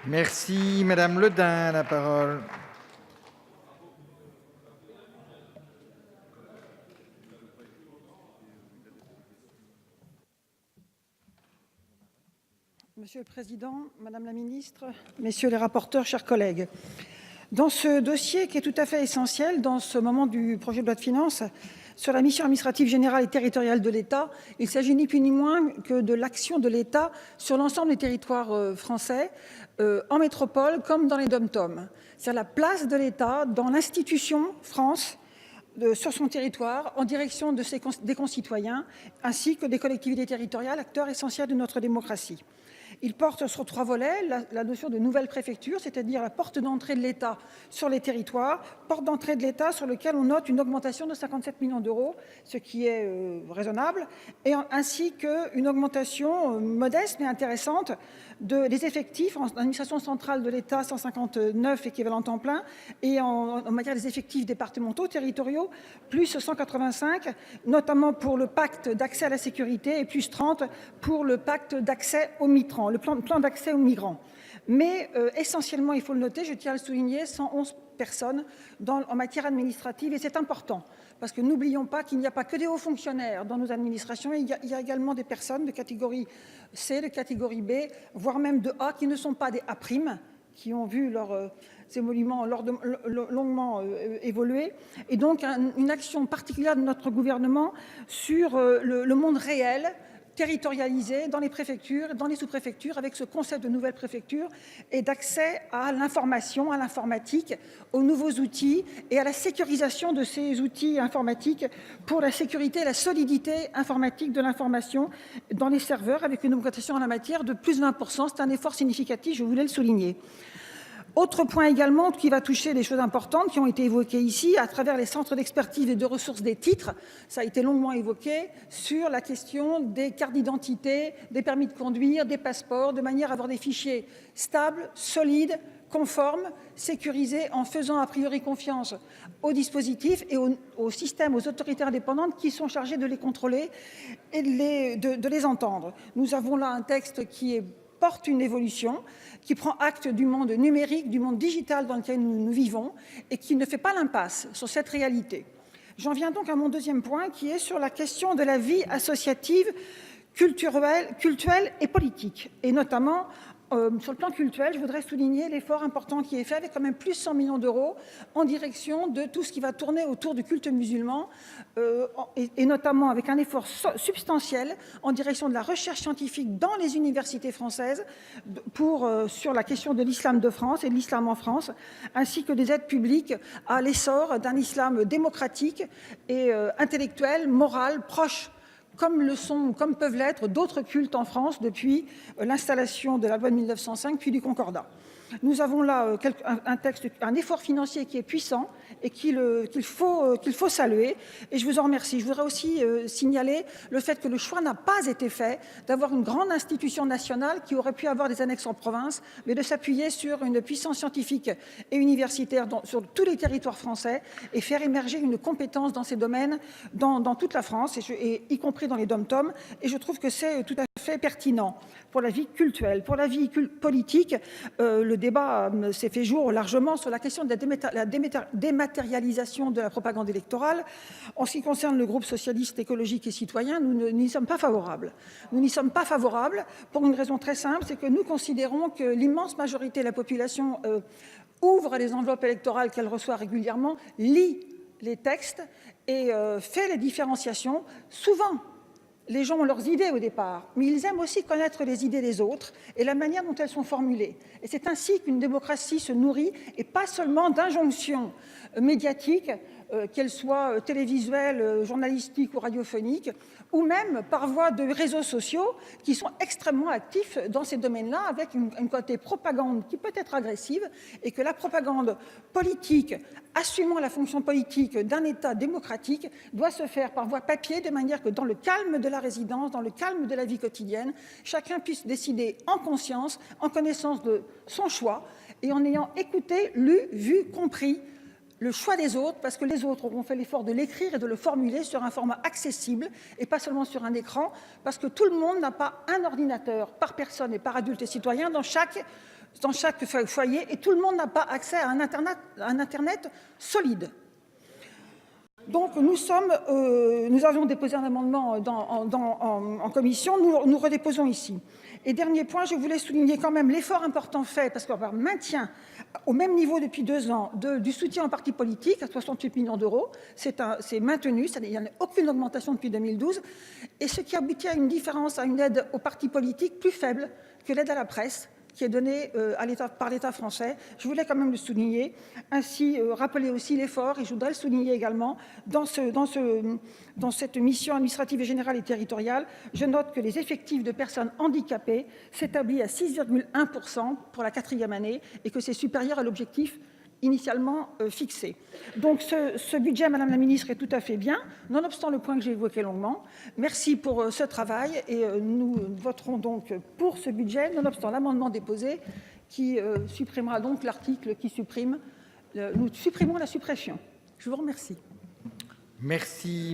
Merci Madame Le Dain, la parole. Monsieur le Président, Madame la Ministre, Messieurs les rapporteurs, chers collègues, dans ce dossier qui est tout à fait essentiel dans ce moment du projet de loi de finances sur la mission administrative générale et territoriale de l'État, il s'agit ni plus ni moins que de l'action de l'État sur l'ensemble des territoires français, en métropole comme dans les DOM-TOM. C'est la place de l'État dans l'institution France sur son territoire en direction des concitoyens ainsi que des collectivités territoriales, acteurs essentiels de notre démocratie. Il porte sur 3 volets, la notion de nouvelle préfecture, c'est-à-dire la porte d'entrée de l'État sur les territoires, porte d'entrée de l'État sur lequel on note une augmentation de 57 millions d'euros, ce qui est raisonnable, et ainsi qu'une augmentation modeste mais intéressante des effectifs en administration centrale de l'État, 159 équivalents temps plein, et en matière des effectifs départementaux, territoriaux, plus 185, notamment pour le pacte d'accès à la sécurité et plus 30 pour le pacte d'accès aux migrants, le plan d'accès aux migrants. Mais essentiellement, il faut le noter, je tiens à le souligner, 111 personnes en matière administrative, et c'est important, parce que n'oublions pas qu'il n'y a pas que des hauts fonctionnaires dans nos administrations, il y a également des personnes de catégorie C, de catégorie B, voire même de A, qui ne sont pas des A', qui ont vu leurs émoluments longuement évoluer, et donc une action particulière de notre gouvernement sur le monde réel, territorialisé dans les préfectures, dans les sous-préfectures, avec ce concept de nouvelle préfecture et d'accès à l'information, à l'informatique, aux nouveaux outils et à la sécurisation de ces outils informatiques pour la sécurité et la solidité informatique de l'information dans les serveurs, avec une augmentation en la matière de plus de 20%. C'est un effort significatif, je voulais le souligner. Autre point également qui va toucher des choses importantes qui ont été évoquées ici à travers les centres d'expertise et de ressources des titres, ça a été longuement évoqué, sur la question des cartes d'identité, des permis de conduire, des passeports, de manière à avoir des fichiers stables, solides, conformes, sécurisés, en faisant a priori confiance aux dispositifs et aux systèmes, aux autorités indépendantes qui sont chargées de les contrôler et de les entendre. Nous avons là un texte qui porte une évolution, qui prend acte du monde numérique, du monde digital dans lequel nous vivons et qui ne fait pas l'impasse sur cette réalité. J'en viens donc à mon deuxième point qui est sur la question de la vie associative, culturelle et politique. Et notamment, sur le plan culturel, je voudrais souligner l'effort important qui est fait avec quand même plus 100 millions d'euros en direction de tout ce qui va tourner autour du culte musulman et notamment avec un effort substantiel en direction de la recherche scientifique dans les universités françaises sur la question de l'islam de France et de l'islam en France, ainsi que des aides publiques à l'essor d'un islam démocratique et intellectuel, moral, proche comme peuvent l'être d'autres cultes en France depuis l'installation de la loi de 1905 puis du Concordat. Nous avons là un effort financier qui est puissant et qu'il faut saluer, et je vous en remercie. Je voudrais aussi signaler le fait que le choix n'a pas été fait d'avoir une grande institution nationale qui aurait pu avoir des annexes en province, mais de s'appuyer sur une puissance scientifique et universitaire sur tous les territoires français et faire émerger une compétence dans ces domaines dans toute la France, et y compris dans les DOM-TOM, et je trouve que c'est tout à fait pertinent pour la vie culturelle. Pour la vie politique, le débat s'est fait jour largement sur la question de la dématérialisation de la propagande électorale. En ce qui concerne le groupe socialiste, écologique et citoyen, nous n'y sommes pas favorables. Nous n'y sommes pas favorables pour une raison très simple, c'est que nous considérons que l'immense majorité de la population ouvre les enveloppes électorales qu'elle reçoit régulièrement, lit les textes et fait les différenciations. Souvent, les gens ont leurs idées au départ, mais ils aiment aussi connaître les idées des autres et la manière dont elles sont formulées. Et c'est ainsi qu'une démocratie se nourrit, et pas seulement d'injonctions médiatiques, qu'elles soient télévisuelles, journalistiques ou radiophoniques, ou même par voie de réseaux sociaux qui sont extrêmement actifs dans ces domaines-là, avec une côté propagande qui peut être agressive, et que la propagande politique, assumant la fonction politique d'un État démocratique, doit se faire par voie papier, de manière que dans le calme de la résidence, dans le calme de la vie quotidienne, chacun puisse décider en conscience, en connaissance de son choix, et en ayant écouté, lu, vu, compris le choix des autres, parce que les autres auront fait l'effort de l'écrire et de le formuler sur un format accessible et pas seulement sur un écran, parce que tout le monde n'a pas un ordinateur par personne et par adulte et citoyen dans chaque foyer, et tout le monde n'a pas accès à un Internet solide. Donc nous avions déposé un amendement en commission, nous redéposons ici. Et dernier point, je voulais souligner quand même l'effort important fait, parce qu'on maintient au même niveau depuis 2 ans du soutien aux partis politiques à 68 millions d'euros. C'est maintenu, il n'y a aucune augmentation depuis 2012, et ce qui aboutit à une différence, à une aide aux partis politiques plus faible que l'aide à la presse, qui est donnée par l'État français. Je voulais quand même le souligner. Ainsi, rappeler aussi l'effort, et je voudrais le souligner également, dans cette mission administrative et générale et territoriale, je note que les effectifs de personnes handicapées s'établissent à 6,1% pour la 4e année, et que c'est supérieur à l'objectif initialement fixé. Donc ce budget, Madame la Ministre, est tout à fait bien, nonobstant le point que j'ai évoqué longuement. Merci pour ce travail, et nous voterons donc pour ce budget, nonobstant l'amendement déposé qui supprimera donc l'article qui supprime. Nous supprimons la suppression. Je vous remercie. Merci.